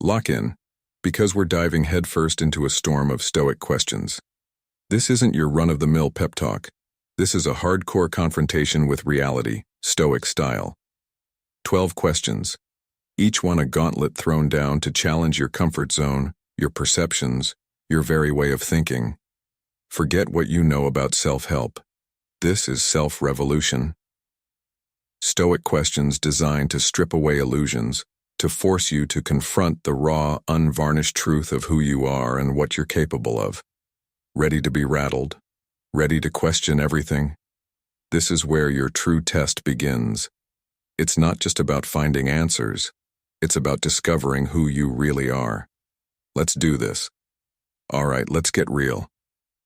Lock in, because we're diving headfirst into a storm of Stoic questions. This isn't your run-of-the-mill pep talk. This is a hardcore confrontation with reality, Stoic style. 12 questions, each one a gauntlet thrown down to challenge your comfort zone, your perceptions, your very way of thinking. Forget what you know about self-help. This is self-revolution. Stoic questions designed to strip away illusions, to force you to confront the raw, unvarnished truth of who you are and what you're capable of. Ready to be rattled? Ready to question everything? This is where your true test begins. It's not just about finding answers. It's about discovering who you really are. Let's do this. All right, let's get real.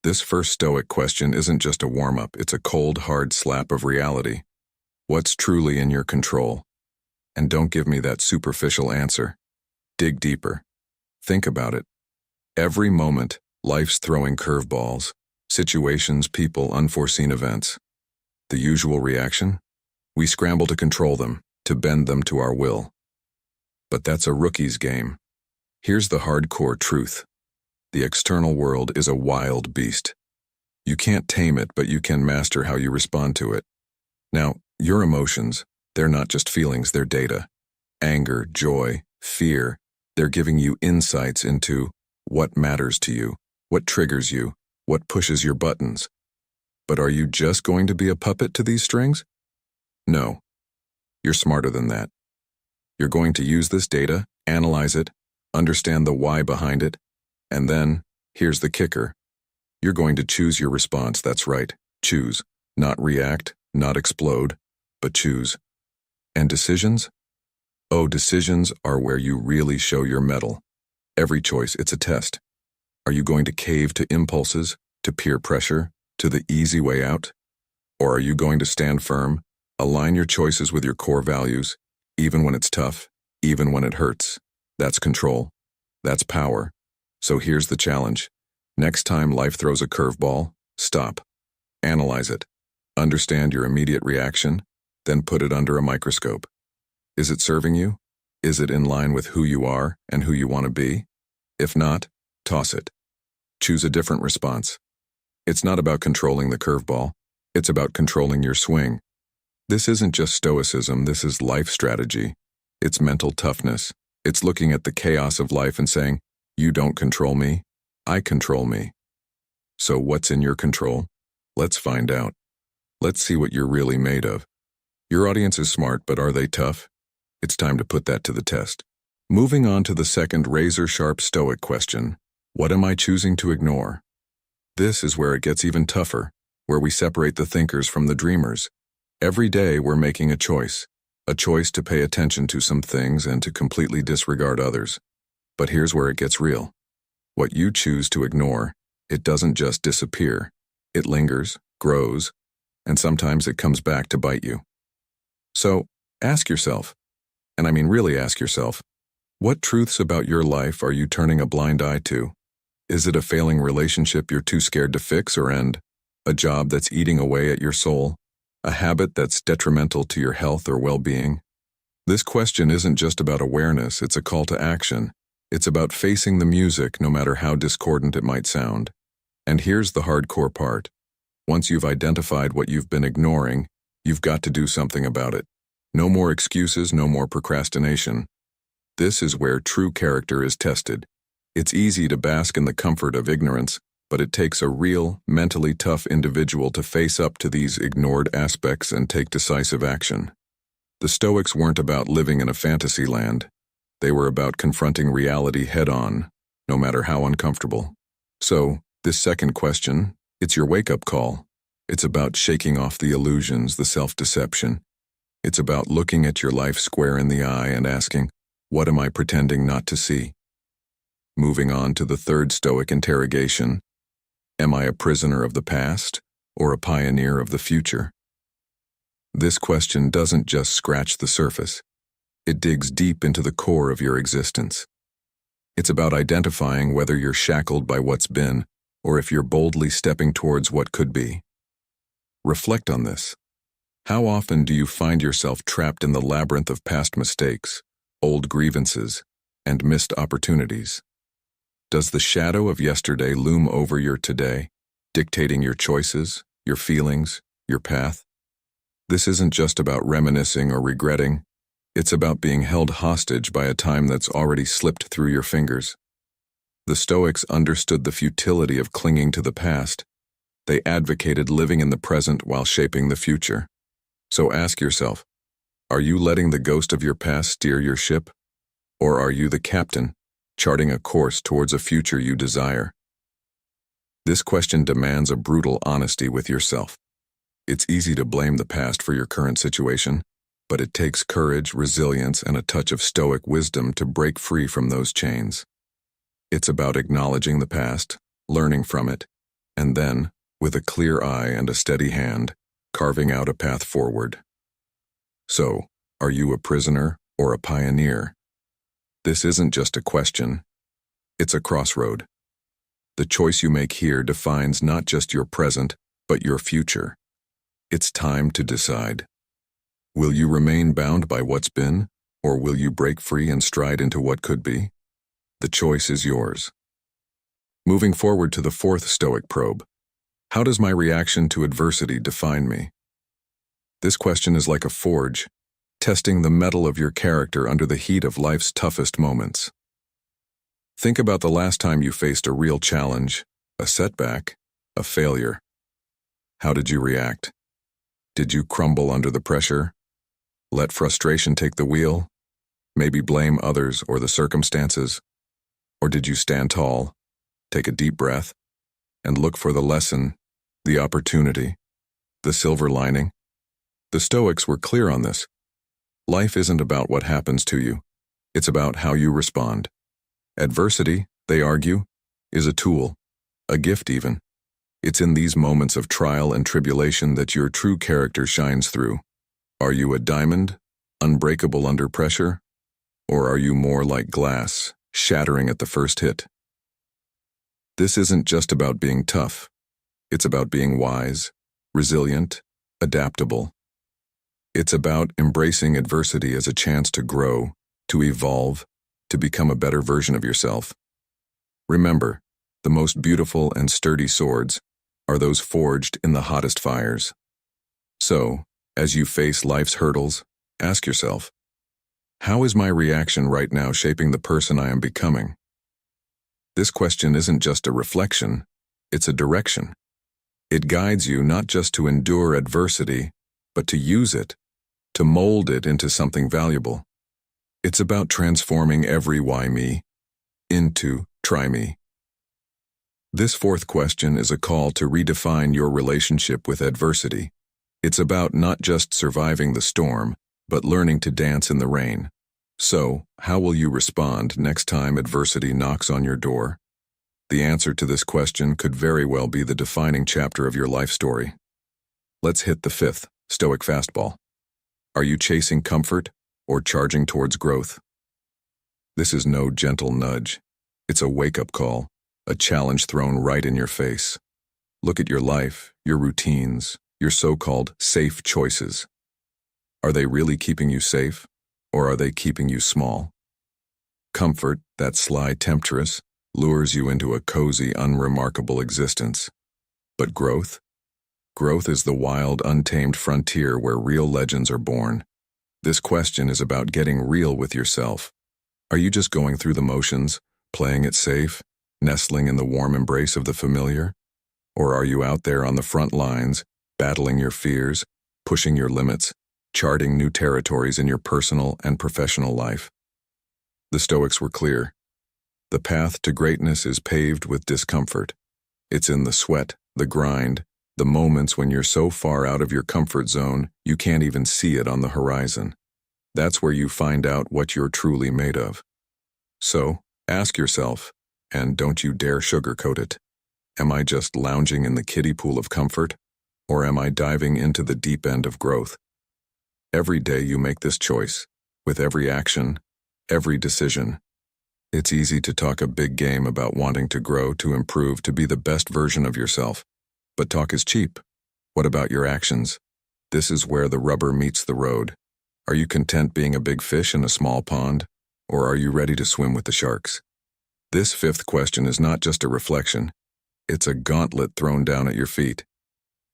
This first Stoic question isn't just a warm-up, it's a cold, hard slap of reality. What's truly in your control? And don't give me that superficial answer. Dig deeper. Think about it. Every moment, life's throwing curveballs, situations, people, unforeseen events. The usual reaction? We scramble to control them, to bend them to our will. But that's a rookie's game. Here's the hardcore truth. The external world is a wild beast. You can't tame it, but you can master how you respond to it. Now, your emotions, they're not just feelings, they're data. Anger, joy, fear, they're giving you insights into what matters to you, what triggers you, what pushes your buttons. But are you just going to be a puppet to these strings? No. You're smarter than that. You're going to use this data, analyze it, understand the why behind it, and then, here's the kicker. You're going to choose your response, that's right. Choose. Not react, not explode, but choose. And decisions? Oh, decisions are where you really show your mettle. Every choice, it's a test. Are you going to cave to impulses, to peer pressure, to the easy way out? Or are you going to stand firm, align your choices with your core values, even when it's tough, even when it hurts? That's control. That's power. So here's the challenge. Next time life throws a curveball, stop. Analyze it. Understand your immediate reaction, then put it under a microscope. Is it serving you? Is it in line with who you are and who you want to be? If not, toss it. Choose a different response. It's not about controlling the curveball. It's about controlling your swing. This isn't just stoicism, this is life strategy. It's mental toughness. It's looking at the chaos of life and saying, you don't control me, I control me. So what's in your control? Let's find out. Let's see what you're really made of. Your audience is smart, but are they tough? It's time to put that to the test. Moving on to the second razor-sharp Stoic question, what am I choosing to ignore? This is where it gets even tougher, where we separate the thinkers from the dreamers. Every day we're making a choice to pay attention to some things and to completely disregard others. But here's where it gets real. What you choose to ignore, it doesn't just disappear. It lingers, grows, and sometimes it comes back to bite you. So, ask yourself, and I mean really ask yourself, what truths about your life are you turning a blind eye to? Is it a failing relationship you're too scared to fix or end? A job that's eating away at your soul? A habit that's detrimental to your health or well-being? This question isn't just about awareness, it's a call to action. It's about facing the music no matter how discordant it might sound. And here's the hardcore part. Once you've identified what you've been ignoring, you've got to do something about it. No more excuses, no more procrastination. This is where true character is tested. It's easy to bask in the comfort of ignorance, but it takes a real, mentally tough individual to face up to these ignored aspects and take decisive action. The Stoics weren't about living in a fantasy land. They were about confronting reality head-on, no matter how uncomfortable. So, this second question, it's your wake-up call. It's about shaking off the illusions, the self-deception. It's about looking at your life square in the eye and asking, what am I pretending not to see? Moving on to the third Stoic interrogation, am I a prisoner of the past or a pioneer of the future? This question doesn't just scratch the surface. It digs deep into the core of your existence. It's about identifying whether you're shackled by what's been or if you're boldly stepping towards what could be. Reflect on this. How often do you find yourself trapped in the labyrinth of past mistakes, old grievances, and missed opportunities? Does the shadow of yesterday loom over your today, dictating your choices, your feelings, your path? This isn't just about reminiscing or regretting. It's about being held hostage by a time that's already slipped through your fingers. The Stoics understood the futility of clinging to the past. They advocated living in the present while shaping the future. So ask yourself, are you letting the ghost of your past steer your ship? Or are you the captain, charting a course towards a future you desire? This question demands a brutal honesty with yourself. It's easy to blame the past for your current situation, but it takes courage, resilience, and a touch of Stoic wisdom to break free from those chains. It's about acknowledging the past, learning from it, and then, with a clear eye and a steady hand, carving out a path forward. So, are you a prisoner or a pioneer? This isn't just a question. It's a crossroad. The choice you make here defines not just your present, but your future. It's time to decide. Will you remain bound by what's been, or will you break free and stride into what could be? The choice is yours. Moving forward to the fourth Stoic probe. How does my reaction to adversity define me? This question is like a forge, testing the mettle of your character under the heat of life's toughest moments. Think about the last time you faced a real challenge, a setback, a failure. How did you react? Did you crumble under the pressure? Let frustration take the wheel? Maybe blame others or the circumstances? Or did you stand tall, take a deep breath, and look for the lesson, the opportunity, the silver lining? The Stoics were clear on this. Life isn't about what happens to you. It's about how you respond. Adversity, they argue, is a tool, a gift even. It's in these moments of trial and tribulation that your true character shines through. Are you a diamond, unbreakable under pressure? Or are you more like glass, shattering at the first hit? This isn't just about being tough. It's about being wise, resilient, adaptable. It's about embracing adversity as a chance to grow, to evolve, to become a better version of yourself. Remember, the most beautiful and sturdy swords are those forged in the hottest fires. So, as you face life's hurdles, ask yourself, how is my reaction right now shaping the person I am becoming? This question isn't just a reflection, it's a direction. It guides you not just to endure adversity, but to use it, to mold it into something valuable. It's about transforming every why me into try me. This fourth question is a call to redefine your relationship with adversity. It's about not just surviving the storm, but learning to dance in the rain. So, how will you respond next time adversity knocks on your door? The answer to this question could very well be the defining chapter of your life story. Let's hit the fifth, Stoic fastball. Are you chasing comfort or charging towards growth? This is no gentle nudge. It's a wake-up call, a challenge thrown right in your face. Look at your life, your routines, your so-called safe choices. Are they really keeping you safe, or are they keeping you small? Comfort, that sly temptress, lures you into a cozy, unremarkable existence. But growth? Growth is the wild, untamed frontier where real legends are born. This question is about getting real with yourself. Are you just going through the motions, playing it safe, nestling in the warm embrace of the familiar? Or are you out there on the front lines, battling your fears, pushing your limits, charting new territories in your personal and professional life? The Stoics were clear. The path to greatness is paved with discomfort. It's in the sweat, the grind, the moments when you're so far out of your comfort zone you can't even see it on the horizon. That's where you find out what you're truly made of. So, ask yourself, and don't you dare sugarcoat it, am I just lounging in the kiddie pool of comfort, or am I diving into the deep end of growth? Every day you make this choice, with every action, every decision. It's easy to talk a big game about wanting to grow, to improve, to be the best version of yourself. But talk is cheap. What about your actions? This is where the rubber meets the road. Are you content being a big fish in a small pond? Or are you ready to swim with the sharks? This fifth question is not just a reflection, it's a gauntlet thrown down at your feet.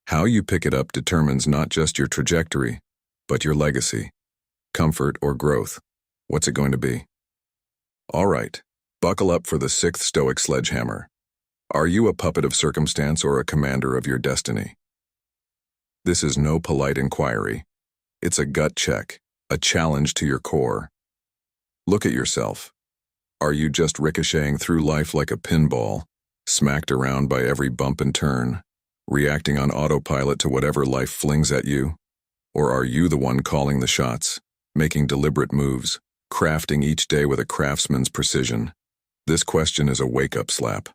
How you pick it up determines not just your trajectory, but your legacy, comfort, or growth. What's it going to be? All right, buckle up for the sixth Stoic sledgehammer. Are you a puppet of circumstance or a commander of your destiny? This is no polite inquiry. It's a gut check, a challenge to your core. Look at yourself. Are you just ricocheting through life like a pinball, smacked around by every bump and turn, reacting on autopilot to whatever life flings at you? Or are you the one calling the shots, making deliberate moves, crafting each day with a craftsman's precision? This question is a wake-up slap.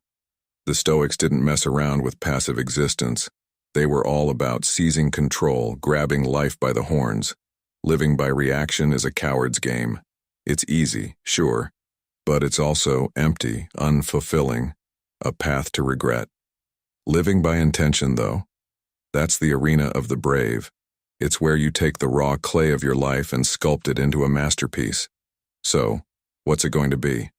The Stoics didn't mess around with passive existence. They were all about seizing control, grabbing life by the horns. Living by reaction is a coward's game. It's easy, sure, but it's also empty, unfulfilling, a path to regret. Living by intention, though, that's the arena of the brave. It's where you take the raw clay of your life and sculpt it into a masterpiece. So, what's it going to be?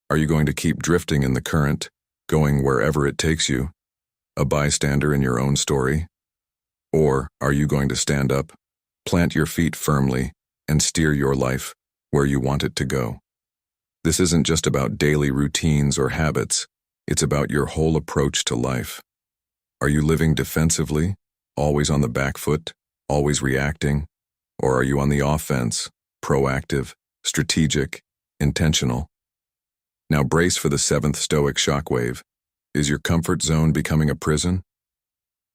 Are you going to keep drifting in the current, going wherever it takes you, a bystander in your own story? Or are you going to stand up, plant your feet firmly, and steer your life where you want it to go? This isn't just about daily routines or habits, it's about your whole approach to life. Are you living defensively, always on the back foot, always reacting? Or are you on the offense, proactive, strategic, intentional? Now brace for the seventh Stoic shockwave. Is your comfort zone becoming a prison?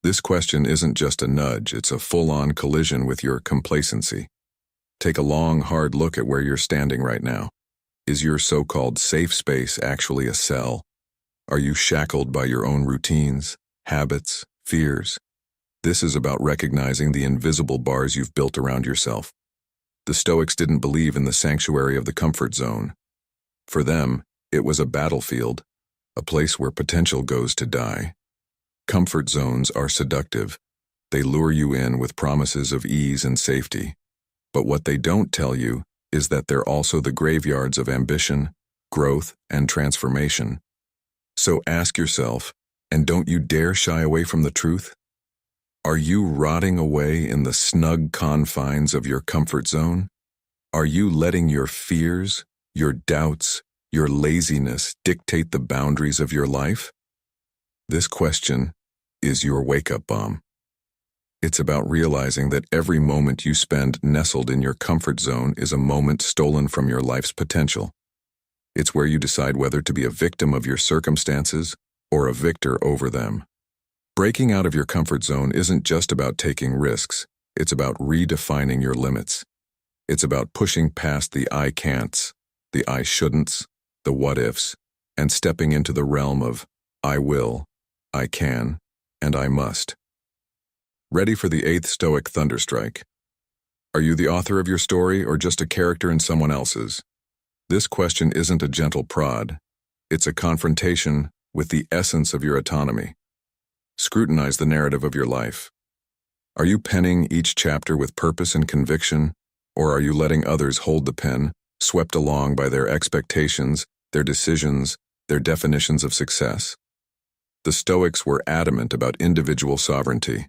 This question isn't just a nudge, it's a full-on collision with your complacency. Take a long, hard look at where you're standing right now. Is your so-called safe space actually a cell? Are you shackled by your own routines, habits, fears? This is about recognizing the invisible bars you've built around yourself. The Stoics didn't believe in the sanctuary of the comfort zone. For them, it was a battlefield, a place where potential goes to die. Comfort zones are seductive. They lure you in with promises of ease and safety. But what they don't tell you is that they're also the graveyards of ambition, growth, and transformation. So ask yourself, and don't you dare shy away from the truth? Are you rotting away in the snug confines of your comfort zone? Are you letting your fears, your doubts, your laziness dictate the boundaries of your life? This question is your wake-up bomb. It's about realizing that every moment you spend nestled in your comfort zone is a moment stolen from your life's potential. It's where you decide whether to be a victim of your circumstances or a victor over them. Breaking out of your comfort zone isn't just about taking risks, it's about redefining your limits. It's about pushing past the I can'ts, the I shouldn'ts, the what ifs, and stepping into the realm of I will, I can, and I must. Ready for the eighth Stoic thunderstrike? Are you the author of your story or just a character in someone else's? This question isn't a gentle prod. It's a confrontation with the essence of your autonomy. Scrutinize the narrative of your life. Are you penning each chapter with purpose and conviction, or are you letting others hold the pen, swept along by their expectations, their decisions, their definitions of success? The Stoics were adamant about individual sovereignty.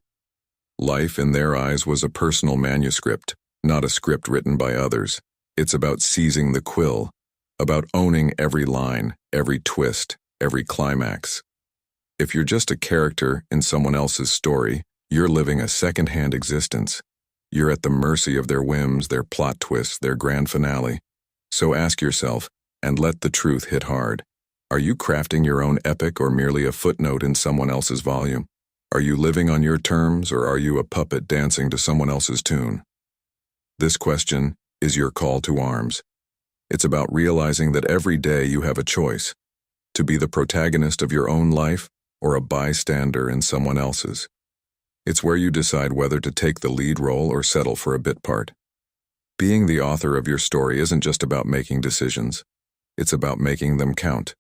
Life, in their eyes, was a personal manuscript, not a script written by others. It's about seizing the quill, about owning every line, every twist, every climax. If you're just a character in someone else's story, you're living a second-hand existence. You're at the mercy of their whims, their plot twists, their grand finale. So ask yourself, and let the truth hit hard. Are you crafting your own epic or merely a footnote in someone else's volume? Are you living on your terms, or are you a puppet dancing to someone else's tune? This question is your call to arms. It's about realizing that every day you have a choice, to be the protagonist of your own life or a bystander in someone else's. It's where you decide whether to take the lead role or settle for a bit part. Being the author of your story isn't just about making decisions. It's about making them count.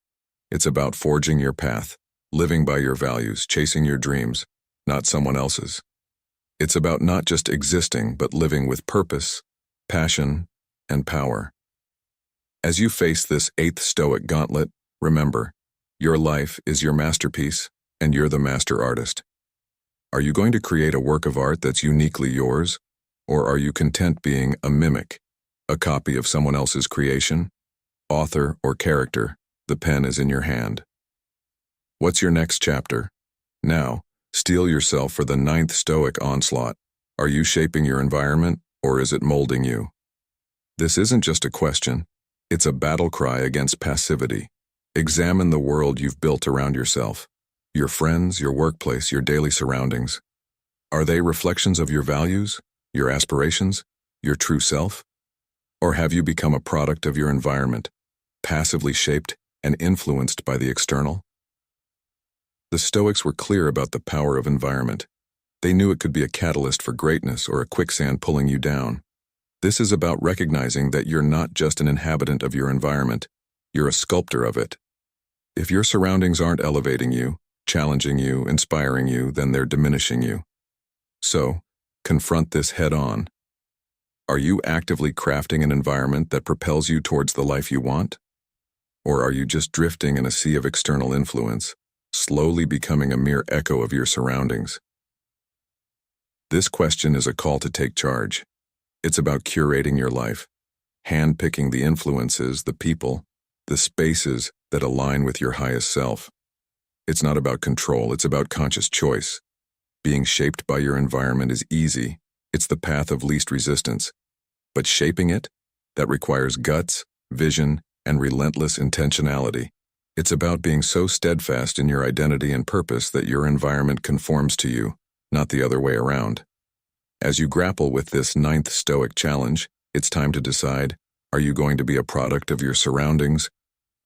It's about forging your path, living by your values, chasing your dreams, not someone else's. It's about not just existing, but living with purpose, passion, and power. As you face this eighth Stoic gauntlet, remember, your life is your masterpiece, and you're the master artist. Are you going to create a work of art that's uniquely yours, or are you content being a mimic, a copy of someone else's creation? Author or character, the pen is in your hand. What's your next chapter? Now, steel yourself for the ninth Stoic onslaught. Are you shaping your environment, or is it molding you? This isn't just a question, it's a battle cry against passivity. Examine the world you've built around yourself. Your friends, your workplace, your daily surroundings. Are they reflections of your values, your aspirations, your true self? Or have you become a product of your environment, passively shaped and influenced by the external? The Stoics were clear about the power of environment. They knew it could be a catalyst for greatness or a quicksand pulling you down. This is about recognizing that you're not just an inhabitant of your environment, you're a sculptor of it. If your surroundings aren't elevating you, challenging you, inspiring you, then they're diminishing you. So, confront this head on. Are you actively crafting an environment that propels you towards the life you want? Or are you just drifting in a sea of external influence, slowly becoming a mere echo of your surroundings? This question is a call to take charge. It's about curating your life, handpicking the influences, the people, the spaces that align with your highest self. It's not about control, it's about conscious choice. Being shaped by your environment is easy. It's the path of least resistance. But shaping it, that requires guts, vision, and relentless intentionality. It's about being so steadfast in your identity and purpose that your environment conforms to you, not the other way around. As you grapple with this ninth Stoic challenge, it's time to decide, are you going to be a product of your surroundings,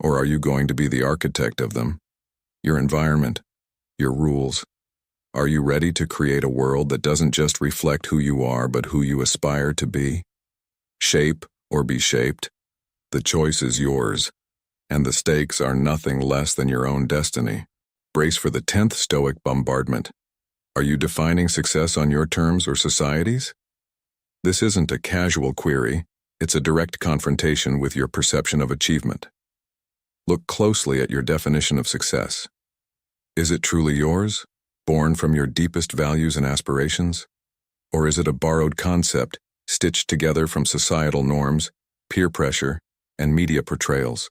or are you going to be the architect of them? Your environment, your rules. Are you ready to create a world that doesn't just reflect who you are, but who you aspire to be? Shape or be shaped? The choice is yours, and the stakes are nothing less than your own destiny. Brace for the 10th Stoic bombardment. Are you defining success on your terms or society's? This isn't a casual query, it's a direct confrontation with your perception of achievement. Look closely at your definition of success. Is it truly yours, born from your deepest values and aspirations? Or is it a borrowed concept, stitched together from societal norms, peer pressure, and media portrayals?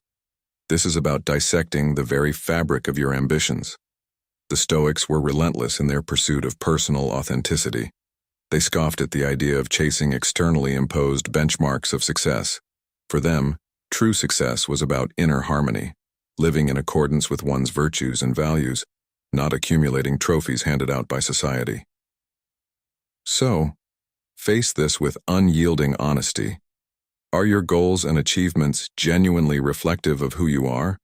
This is about dissecting the very fabric of your ambitions. The Stoics were relentless in their pursuit of personal authenticity. They scoffed at the idea of chasing externally imposed benchmarks of success. For them, true success was about inner harmony, living in accordance with one's virtues and values, not accumulating trophies handed out by society. So, face this with unyielding honesty. Are your goals and achievements genuinely reflective of who you are?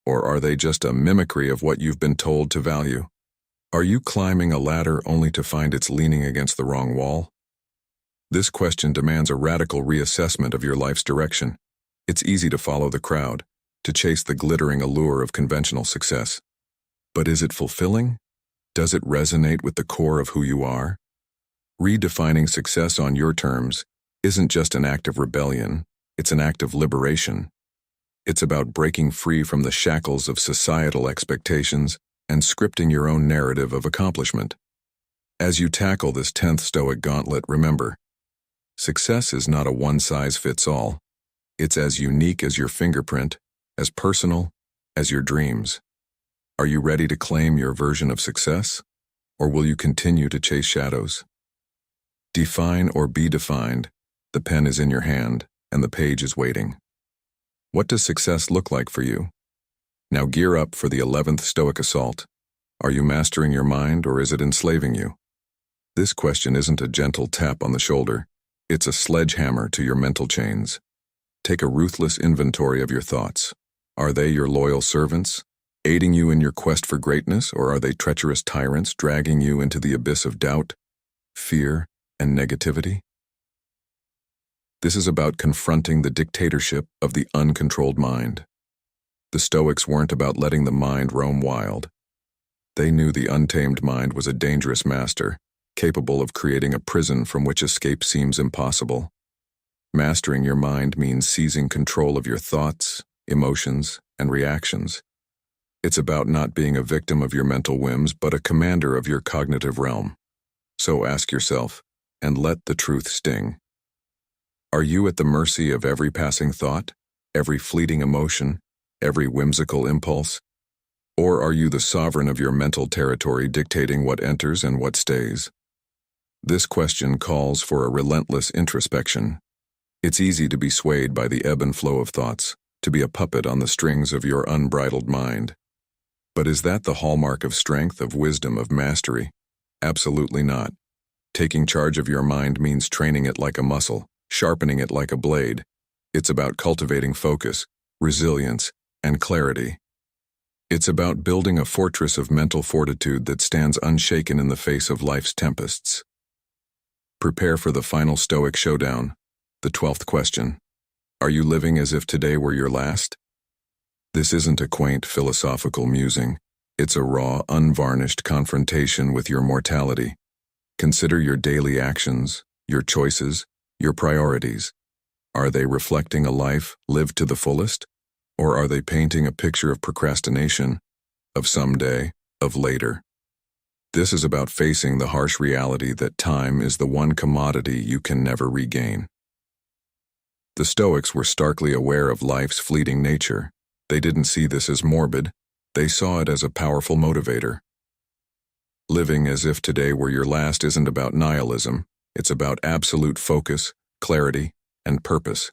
Or are they just a mimicry of what you've been told to value? Are you climbing a ladder only to find it's leaning against the wrong wall? This question demands a radical reassessment of your life's direction. It's easy to follow the crowd, to chase the glittering allure of conventional success. But is it fulfilling? Does it resonate with the core of who you are? Redefining success on your terms isn't just an act of rebellion, it's an act of liberation. It's about breaking free from the shackles of societal expectations and scripting your own narrative of accomplishment. As you tackle this 10th Stoic gauntlet, remember, success is not a one-size-fits-all. It's as unique as your fingerprint, as personal as your dreams. Are you ready to claim your version of success, or will you continue to chase shadows? Define or be defined. The pen is in your hand, and the page is waiting. What does success look like for you? Now gear up for the 11th Stoic assault. Are you mastering your mind, or is it enslaving you? This question isn't a gentle tap on the shoulder. It's a sledgehammer to your mental chains. Take a ruthless inventory of your thoughts. Are they your loyal servants, aiding you in your quest for greatness, or are they treacherous tyrants dragging you into the abyss of doubt, fear, and negativity? This is about confronting the dictatorship of the uncontrolled mind. The Stoics weren't about letting the mind roam wild. They knew the untamed mind was a dangerous master, capable of creating a prison from which escape seems impossible. Mastering your mind means seizing control of your thoughts, emotions, and reactions. It's about not being a victim of your mental whims, but a commander of your cognitive realm. So ask yourself, and let the truth sting. Are you at the mercy of every passing thought, every fleeting emotion, every whimsical impulse? Or are you the sovereign of your mental territory, dictating what enters and what stays? This question calls for a relentless introspection. It's easy to be swayed by the ebb and flow of thoughts, to be a puppet on the strings of your unbridled mind. But is that the hallmark of strength, of wisdom, of mastery? Absolutely not. Taking charge of your mind means training it like a muscle, sharpening it like a blade. It's about cultivating focus, resilience, and clarity. It's about building a fortress of mental fortitude that stands unshaken in the face of life's tempests. Prepare for the final Stoic showdown, the 12th question. Are you living as if today were your last? This isn't a quaint philosophical musing. It's a raw, unvarnished confrontation with your mortality. Consider your daily actions, your choices, your priorities. Are they reflecting a life lived to the fullest? Or are they painting a picture of procrastination, of someday, of later? This is about facing the harsh reality that time is the one commodity you can never regain. The Stoics were starkly aware of life's fleeting nature. They didn't see this as morbid. They saw it as a powerful motivator. Living as if today were your last isn't about nihilism. It's about absolute focus, clarity, and purpose.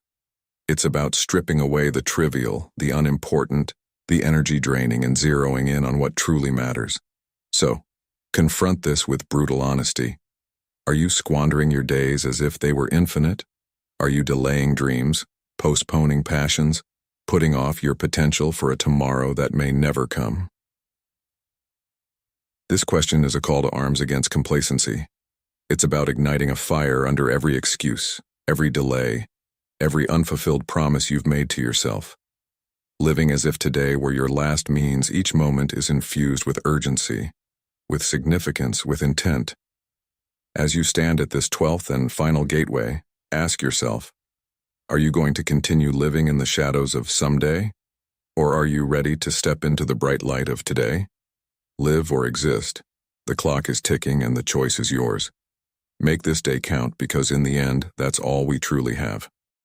It's about stripping away the trivial, the unimportant, the energy-draining, and zeroing in on what truly matters. So, confront this with brutal honesty. Are you squandering your days as if they were infinite? Are you delaying dreams, postponing passions, putting off your potential for a tomorrow that may never come? This question is a call to arms against complacency. It's about igniting a fire under every excuse, every delay, every unfulfilled promise you've made to yourself. Living as if today were your last means each moment is infused with urgency, with significance, with intent. As you stand at this 12th and final gateway, ask yourself, are you going to continue living in the shadows of someday? Or are you ready to step into the bright light of today? Live or exist. The clock is ticking and the choice is yours. Make this day count because in the end, that's all we truly have.